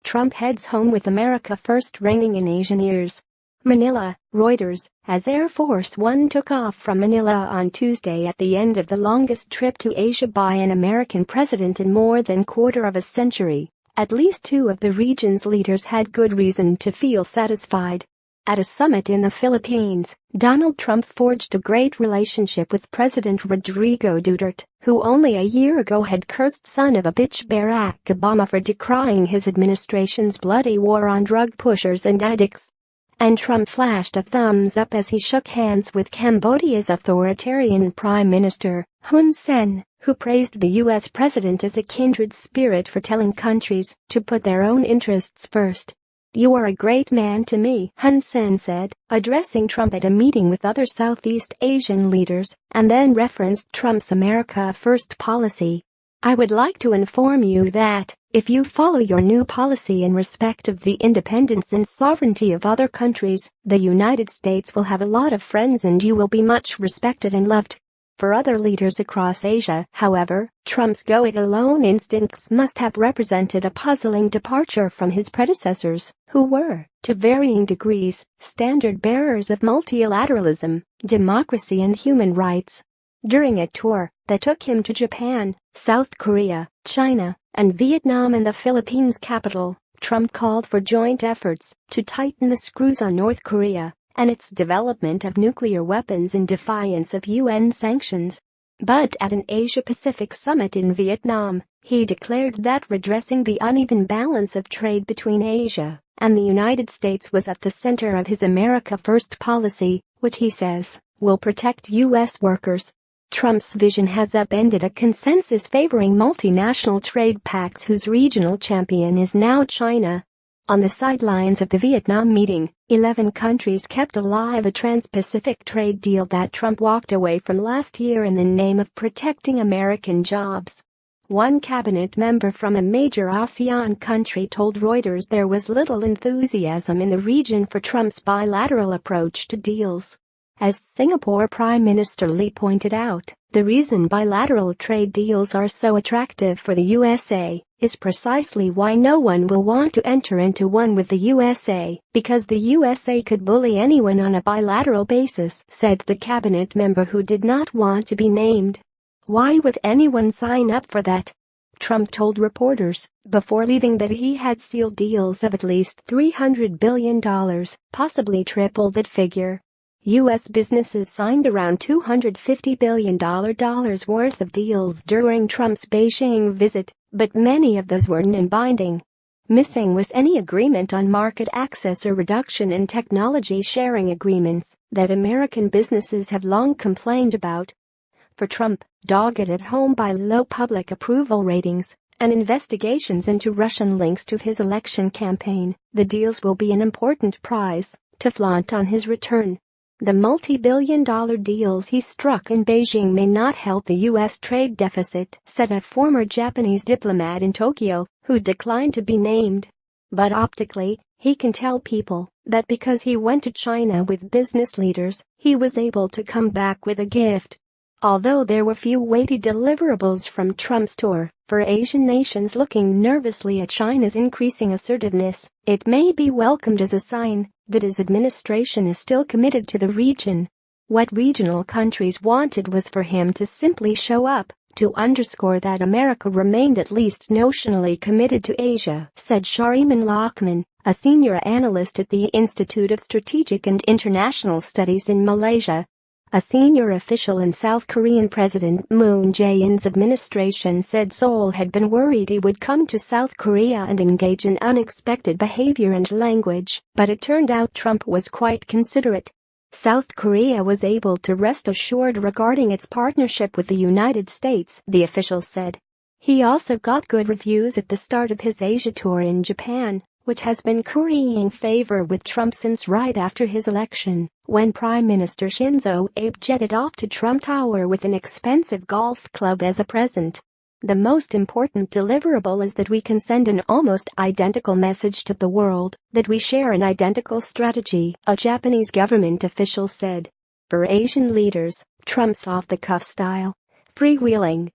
Trump heads home with America First ringing in Asian ears. Manila, Reuters, as Air Force One took off from Manila on Tuesday at the end of the longest trip to Asia by an American president in more than quarter of a century, at least two of the region's leaders had good reason to feel satisfied. At a summit in the Philippines, Donald Trump forged a great relationship with President Rodrigo Duterte, who only a year ago had cursed son of a bitch Barack Obama for decrying his administration's bloody war on drug pushers and addicts. And Trump flashed a thumbs up as he shook hands with Cambodia's authoritarian Prime Minister, Hun Sen, who praised the U.S. president as a kindred spirit for telling countries to put their own interests first. "You are a great man to me," Hun Sen said, addressing Trump at a meeting with other Southeast Asian leaders, and then referenced Trump's America First policy. "I would like to inform you that, if you follow your new policy in respect of the independence and sovereignty of other countries, the United States will have a lot of friends and you will be much respected and loved." For other leaders across Asia, however, Trump's go-it-alone instincts must have represented a puzzling departure from his predecessors, who were, to varying degrees, standard-bearers of multilateralism, democracy and human rights. During a tour that took him to Japan, South Korea, China, and Vietnam and the Philippines capital, Trump called for joint efforts to tighten the screws on North Korea and its development of nuclear weapons in defiance of UN sanctions. But at an Asia-Pacific summit in Vietnam, he declared that redressing the uneven balance of trade between Asia and the United States was at the center of his America First policy, which he says will protect U.S. workers. Trump's vision has upended a consensus favoring multinational trade pacts whose regional champion is now China. On the sidelines of the Vietnam meeting, 11 countries kept alive a trans-Pacific trade deal that Trump walked away from last year in the name of protecting American jobs. One cabinet member from a major ASEAN country told Reuters there was little enthusiasm in the region for Trump's bilateral approach to deals. As Singapore Prime Minister Lee pointed out, the reason bilateral trade deals are so attractive for the USA is precisely why no one will want to enter into one with the USA, because the USA could bully anyone on a bilateral basis, said the cabinet member who did not want to be named. "Why would anyone sign up for that?" Trump told reporters before leaving that he had sealed deals of at least $300 billion, possibly triple that figure. U.S. businesses signed around $250 billion worth of deals during Trump's Beijing visit, but many of those were non-binding. Missing was any agreement on market access or reduction in technology sharing agreements that American businesses have long complained about. For Trump, dogged at home by low public approval ratings and investigations into Russian links to his election campaign, the deals will be an important prize to flaunt on his return. The multi-billion-dollar deals he struck in Beijing may not help the U.S. trade deficit, said a former Japanese diplomat in Tokyo, who declined to be named. But optically, he can tell people that because he went to China with business leaders, he was able to come back with a gift. Although there were few weighty deliverables from Trump's tour, for Asian nations looking nervously at China's increasing assertiveness, it may be welcomed as a sign that his administration is still committed to the region. What regional countries wanted was for him to simply show up, to underscore that America remained at least notionally committed to Asia, said Shariman Lakman, a senior analyst at the Institute of Strategic and International Studies in Malaysia. A senior official in South Korean President Moon Jae-in's administration said Seoul had been worried he would come to South Korea and engage in unexpected behavior and language, but it turned out Trump was quite considerate. South Korea was able to rest assured regarding its partnership with the United States, the official said. He also got good reviews at the start of his Asia tour in Japan, which has been currying favor with Trump since right after his election, when Prime Minister Shinzo Abe jetted off to Trump Tower with an expensive golf club as a present. "The most important deliverable is that we can send an almost identical message to the world, that we share an identical strategy," a Japanese government official said. For Asian leaders, Trump's off-the-cuff style, freewheeling,